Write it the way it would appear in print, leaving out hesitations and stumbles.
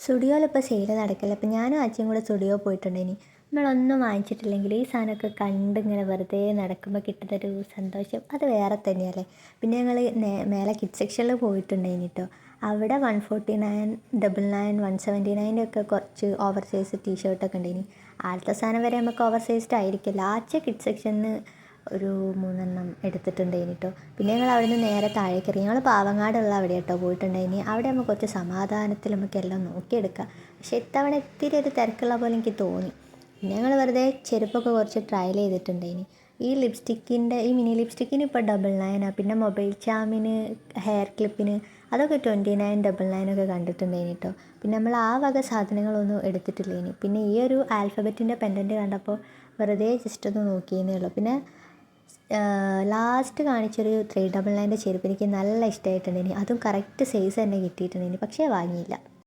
സ്റ്റുഡിയോയിലിപ്പോൾ sale നടക്കില്ല. അപ്പോൾ ഞാനും അച്ഛയും കൂടെ സ്റ്റുഡിയോ പോയിട്ടുണ്ടേനി. നമ്മളൊന്നും വാങ്ങിച്ചിട്ടില്ലെങ്കിൽ ഈ സാധനമൊക്കെ കണ്ടിങ്ങനെ വെറുതെ നടക്കുമ്പോൾ കിട്ടുന്നൊരു സന്തോഷം അത് വേറെ തന്നെയല്ലേ. പിന്നെ ഞങ്ങൾ മേലെ കിഡ് സെക്ഷനിൽ പോയിട്ടുണ്ടായിനി കേട്ടോ. അവിടെ 149, 99, 179 ഒക്കെ കുറച്ച് ഓവർ സൈസ് ടീഷർട്ടൊക്കെ ഉണ്ടായിനി. ആദ്യത്തെ സാധനം വരെ നമുക്ക് ഓവർ സൈസ്ഡ് ആയിരിക്കും. ലാസ്റ്റ് കിഡ് സെക്ഷനിൽ ഒരു 3 എടുത്തിട്ടുണ്ടായിനി കേട്ടോ. പിന്നെ ഞങ്ങൾ അവിടെ നിന്ന് നേരെ താഴേക്ക് ഇറങ്ങി. ഞങ്ങൾ പാവങ്ങാടുള്ള അവിടെ കേട്ടോ പോയിട്ടുണ്ടായിനി. അവിടെ നമുക്ക് കുറച്ച് സമാധാനത്തിൽ നമുക്ക് എല്ലാം നോക്കിയെടുക്കാം. പക്ഷേ ഇത്തവണ ഇത്തിരി ഒരു തിരക്കുള്ള പോലെ എനിക്ക് തോന്നി. പിന്നെ ഞങ്ങൾ വെറുതെ ചെരുപ്പൊക്കെ കുറച്ച് ട്രയൽ ചെയ്തിട്ടുണ്ടായിനി. ഈ മിനി ലിപ്സ്റ്റിക്കിന് ഇപ്പോൾ 99, പിന്നെ മൊബൈൽ ചാമിന്, ഹെയർ ക്ലിപ്പിന് അതൊക്കെ 29, 99 ഒക്കെ കണ്ടിട്ടുണ്ടായിനി കേട്ടോ. പിന്നെ നമ്മൾ ആ വക സാധനങ്ങളൊന്നും എടുത്തിട്ടില്ലേനി. പിന്നെ ഈ ഒരു ആൽഫബറ്റിൻ്റെ പെൻഡൻറ്റ് കണ്ടപ്പോൾ വെറുതെ ജസ്റ്റ് ഒന്ന് നോക്കിയെന്നേ ഉള്ളൂ. പിന്നെ ലാസ്റ്റ് കാണിച്ചൊരു 399 ചെരുപ്പ് എനിക്ക് നല്ല ഇഷ്ടമായിട്ടുണ്ടായിനി. അതും കറക്റ്റ് സൈസ് തന്നെ കിട്ടിയിട്ടുണ്ടായിനി, പക്ഷേ വാങ്ങിയില്ല.